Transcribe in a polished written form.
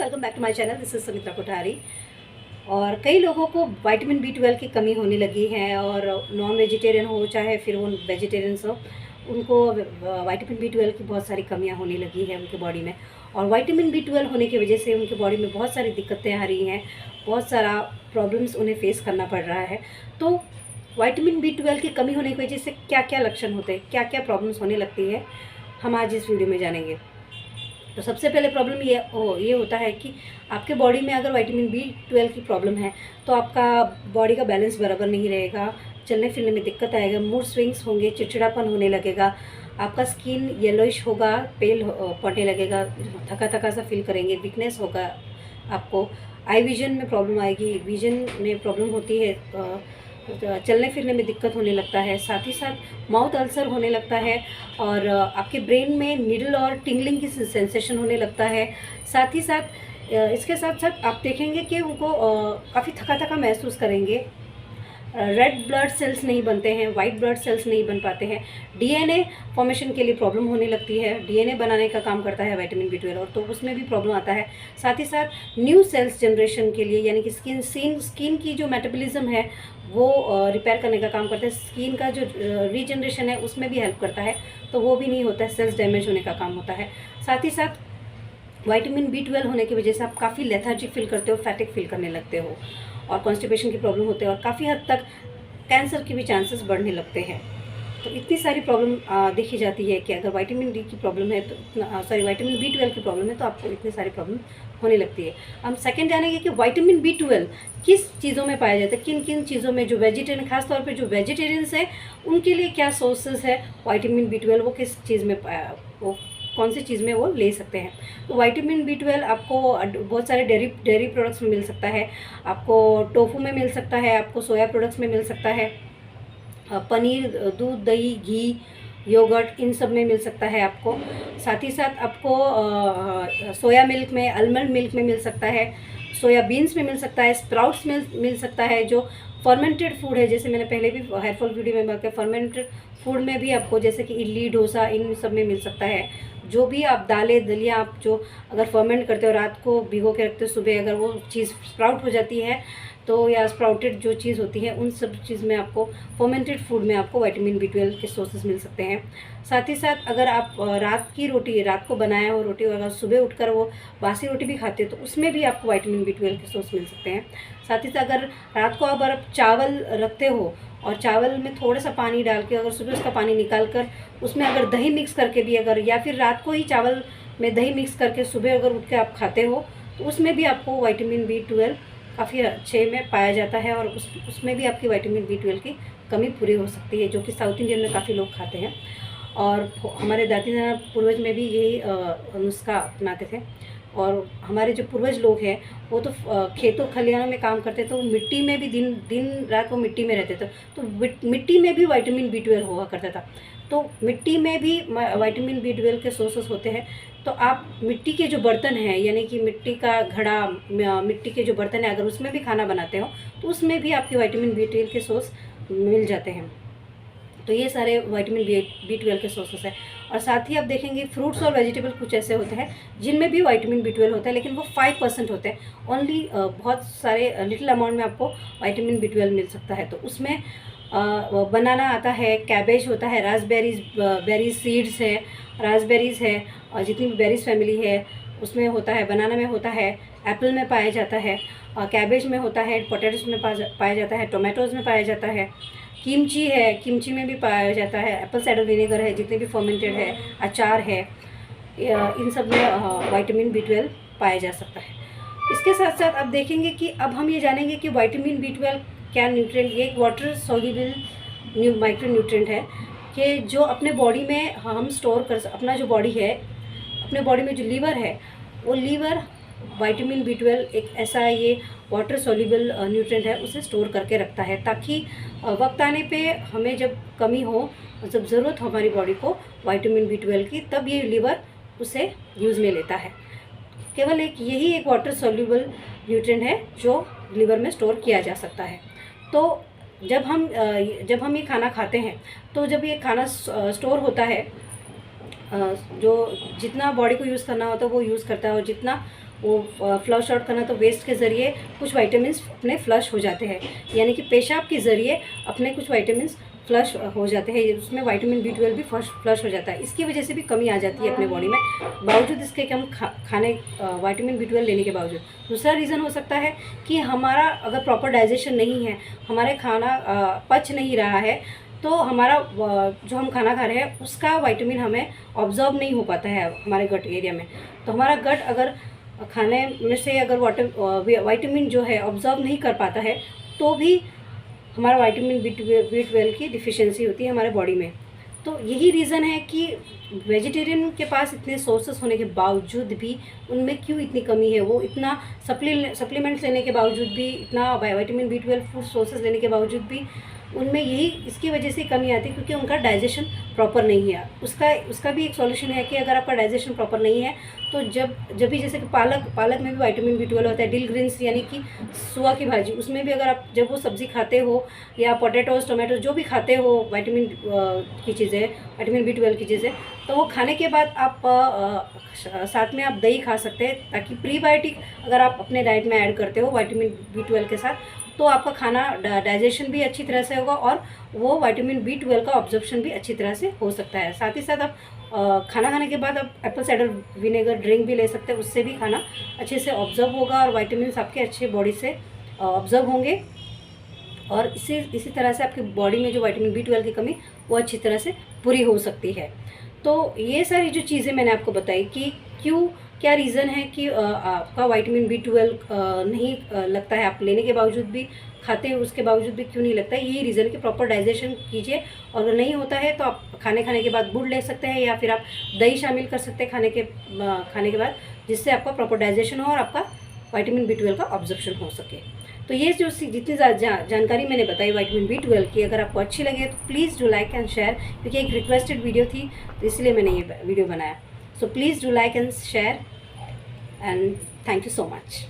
Welcome back to my channel. This is Sumitra Kothari. और कई लोगों को विटामिन B12 की कमी होने लगी है, और नॉन वेजिटेरियन हो चाहे फिर वो वेजिटेरियंस हो, उनको विटामिन B12 की बहुत सारी कमियां होने लगी है उनके बॉडी में। और विटामिन B12 होने की वजह से उनके बॉडी में बहुत सारी दिक्कतें आ रही हैं, बहुत सारा प्रॉब्लम्स उन्हें फेस करना पड़ रहा है। तो विटामिन B12 की कमी होने की वजह से क्या क्या लक्षण होते हैं, क्या क्या प्रॉब्लम्स होने लगती है, हम आज इस वीडियो में जानेंगे। तो सबसे पहले प्रॉब्लम ये होता है कि आपके बॉडी में अगर विटामिन B12 की प्रॉब्लम है तो आपका बॉडी का बैलेंस बराबर नहीं रहेगा, चलने फिरने में दिक्कत आएगा, मूड स्विंग्स होंगे, चिड़चिड़ापन होने लगेगा, आपका स्किन येलोइश होगा, पेल पड़ने लगेगा, थका थका सा फील करेंगे, वीकनेस होगा, आपको आई विजन में प्रॉब्लम आएगी, विजन में प्रॉब्लम होती है, चलने फिरने में दिक्कत होने लगता है, साथ ही साथ माउथ अल्सर होने लगता है, और आपके ब्रेन में नीडल और टिंगलिंग की सेंसेशन होने लगता है। साथ ही साथ इसके साथ साथ आप देखेंगे कि उनको काफ़ी थका थका महसूस करेंगे, रेड ब्लड सेल्स नहीं बनते हैं, वाइट ब्लड सेल्स नहीं बन पाते हैं, डीएनए फॉर्मेशन के लिए प्रॉब्लम होने लगती है, डीएनए बनाने का काम करता है विटामिन B12, और तो उसमें भी प्रॉब्लम आता है। साथ ही साथ न्यू सेल्स जनरेशन के लिए, यानी कि स्किन की जो मेटाबॉलिज्म है वो रिपेयर करने का काम करता है, स्किन का जो रीजनरेशन है उसमें भी हेल्प करता है, तो वो भी नहीं होता है, सेल्स डैमेज होने का काम होता है। साथ ही साथ विटामिन B12 होने की वजह से आप काफ़ी लेथार्जिक फील करते हो, फैटिक फील करने लगते हो, और कॉन्स्टिपेशन की प्रॉब्लम होते हैं, और काफ़ी हद तक कैंसर के भी चांसेस बढ़ने लगते हैं। तो इतनी सारी प्रॉब्लम देखी जाती है कि अगर विटामिन डी की प्रॉब्लम है तो विटामिन B12 की प्रॉब्लम है तो आपको इतनी सारी प्रॉब्लम होने लगती है। हम सेकंड जानेंगे कि विटामिन B12 किस चीज़ों में पाया जाता है, किन किन चीज़ों में, जो वेजिटेरियन, खासतौर पर जो वेजिटेरियंस है उनके लिए क्या सोर्सेज है विटामिन B12, वो किस चीज़ में पाया, वो कौन सी चीज़ में वो ले सकते हैं। तो विटामिन B12 आपको बहुत सारे डेयरी प्रोडक्ट्स में मिल सकता है, आपको टोफू में मिल सकता है, आपको सोया प्रोडक्ट्स में मिल सकता है, पनीर, दूध, दही, घी, योगर्ट, इन सब में मिल सकता है आपको। साथ ही साथ आपको सोया मिल्क में, आलमंड मिल्क में मिल सकता है, सोया बीन्स में मिल सकता है, स्प्राउट्स में मिल सकता है, जो फर्मेंटेड फूड है, जैसे मैंने पहले भी हेयरफॉल वीडियो में बताया, फर्मेंटेड फूड में भी आपको जैसे कि इडली, डोसा, इन सब में मिल सकता है। जो भी आप दालें, दलिया, आप जो अगर फर्मेंट करते हो, रात को भिगो के रखते हो, सुबह अगर वो चीज़ स्प्राउट हो जाती है तो, या स्प्राउटेड जो चीज़ होती है, उन सब चीज़ में आपको, फर्मेंटेड फूड में आपको विटामिन B12 के सोर्सेज मिल सकते हैं। साथ ही साथ अगर आप रात की रोटी, रात को बनाया हो रोटी, और अगर सुबह उठकर वो बासी रोटी भी खाते हो तो उसमें भी आपको विटामिन B12 के सोर्स मिल सकते हैं। साथ ही साथ अगर रात को आप चावल रखते हो और चावल में थोड़ा सा पानी डाल के, अगर सुबह उसका पानी निकाल कर उसमें अगर दही मिक्स करके भी, अगर या फिर रात को ही चावल में दही मिक्स करके सुबह अगर उठ के आप खाते हो तो उसमें भी आपको विटामिन B12 काफ़ी अच्छे में पाया जाता है, और उसमें भी आपकी विटामिन B12 की कमी पूरी हो सकती है, जो कि साउथ इंडियन में काफ़ी लोग खाते हैं। और हमारे दादी नाना पूर्वज में भी यही नुस्खा अपनाते थे। और हमारे जो पूर्वज लोग हैं वो तो खेतों खलिहानों में काम करते थे, तो मिट्टी में भी दिन दिन रात वो मिट्टी में रहते थे, तो मिट्टी में भी विटामिन B12 हुआ करता था। तो मिट्टी में भी विटामिन B12 के सोर्सेस होते हैं। तो आप मिट्टी के जो बर्तन हैं, यानी कि मिट्टी का घड़ा, मिट्टी के जो बर्तन है, अगर उसमें भी खाना बनाते हो तो उसमें भी आपके विटामिन B12 के सोर्स मिल जाते हैं। तो ये सारे विटामिन B12 के सोर्सेस हैं। और साथ ही आप देखेंगे फ्रूट्स और वेजिटेबल कुछ ऐसे होते हैं जिनमें भी विटामिन B12 होता है, लेकिन वो 5% होते हैं ओनली। बहुत सारे लिटिल अमाउंट में आपको विटामिन B12 मिल सकता है। तो उसमें बनाना आता है, कैबेज होता है, रास्पबेरीज, बेरी सीड्स है, रास्पबेरीज़ है, और जितनी भी बेरीज फैमिली है उसमें होता है, बनाना में होता है, एप्पल में पाया जाता है, कैबेज में होता है, पोटैटोज में पाया जाता है, टोमेटोज़ में पाया जाता है, किमची है, किमची में भी पाया जाता है, एप्पल साइडर विनेगर है, जितने भी फर्मेंटेड है, अचार है, इन सब में विटामिन B12 पाया जा सकता है। इसके साथ साथ आप देखेंगे कि अब हम ये जानेंगे कि विटामिन B12 क्या न्यूट्रिएंट, ये एक वाटर सॉल्युबल माइक्रो न्यूट्रिएंट है कि जो अपने बॉडी में हम स्टोर कर, अपना जो बॉडी है, अपने बॉडी में जो लीवर है, वो लीवर विटामिन B12 एक ऐसा ये वाटर सॉल्युबल न्यूट्रिएंट है, उसे स्टोर करके रखता है, ताकि वक्त आने पे हमें जब कमी हो, जब ज़रूरत हो हमारी बॉडी को विटामिन B12 की, तब ये लीवर उसे यूज़ में लेता है। केवल यही एक वाटर सॉल्युबल न्यूट्रिएंट है जो लीवर में स्टोर किया जा सकता है। तो जब हम ये खाना खाते हैं, तो जब ये खाना स्टोर होता है, जो जितना बॉडी को यूज़ करना होता है वो यूज़ करता है, और जितना वो फ्लश आउट करना, तो वेस्ट के ज़रिए कुछ वाइटामिन अपने फ्लश हो जाते हैं, यानी कि पेशाब के ज़रिए अपने कुछ वाइटामिन फ्लश हो जाते हैं, उसमें विटामिन B12 भी फ्लश हो जाता है। इसकी वजह से भी कमी आ जाती है अपने बॉडी में, बावजूद इसके कि हम खाने विटामिन B12 लेने के बावजूद। दूसरा रीज़न हो सकता है कि हमारा अगर प्रॉपर डाइजेशन नहीं है, हमारे खाना पच नहीं रहा है, तो हमारा जो हम खाना खा रहे हैं उसका विटामिन हमें ऑब्जर्व नहीं हो पाता है हमारे गट एरिया में। तो हमारा गट अगर खाने में से अगर विटामिन जो है ऑब्जर्व नहीं कर पाता है, तो भी हमारा विटामिन B12 की डिफिशिएंसी होती है हमारे बॉडी में। तो यही रीज़न है कि वेजिटेरियन के पास इतने सोर्सेस होने के बावजूद भी उनमें क्यों इतनी कमी है। वो इतना सप्लीमेंट्स लेने के बावजूद भी, इतना विटामिन B12 फूड सोर्सेस लेने के बावजूद भी उनमें यही इसकी वजह से कमी आती है, क्योंकि उनका डाइजेशन प्रॉपर नहीं है। उसका भी एक सॉल्यूशन है कि अगर आपका डाइजेशन प्रॉपर नहीं है, तो जब भी जैसे कि पालक में भी विटामिन B12 होता है, डिल ग्रीन्स यानी कि सुआ की भाजी, उसमें भी अगर आप जब वो सब्ज़ी खाते हो, या पोटैटोज टोमेटो जो भी खाते हो विटामिन की चीज़ें, विटामिन B12 की चीज़ें, तो वो खाने के बाद आप साथ में आप दही खा सकते हैं, ताकि प्रीबायोटिक अगर आप अपने डाइट में ऐड करते हो विटामिन B12 के साथ, तो आपका खाना डाइजेशन भी अच्छी तरह से होगा और वो विटामिन B12 का ऑब्जर्प्शन भी अच्छी तरह से हो सकता है। साथ ही साथ आप खाना खाने के बाद आप एप्पल साइडर विनेगर ड्रिंक भी ले सकते हैं, उससे भी खाना अच्छे से ऑब्जर्व होगा और विटामिन आपके अच्छे बॉडी से ऑब्जर्व होंगे, और इसी तरह से आपकी बॉडी में जो विटामिन B12 की कमी वो अच्छी तरह से पूरी हो सकती है। तो ये सारी जो चीज़ें मैंने आपको बताई कि क्या रीज़न है कि आपका विटामिन B12 नहीं लगता है, आप लेने के बावजूद भी खाते हैं, उसके बावजूद भी क्यों नहीं लगता है, यही रीज़न है कि प्रॉपर डाइजेशन कीजिए। और अगर नहीं होता है तो आप खाने के बाद गुड़ ले सकते हैं, या फिर आप दही शामिल कर सकते हैं खाने के बाद, जिससे आपका प्रॉपर डाइजेशन हो और आपका विटामिन B12 का ऑब्जर्प्शन हो सके। तो ये जो जितनी जानकारी मैंने बताई विटामिन B12 की, अगर आपको अच्छी लगे तो please do like and share, क्योंकि एक रिक्वेस्टेड वीडियो थी तो इसलिए मैंने ये वीडियो बनाया। So please do like and share, and thank you so much.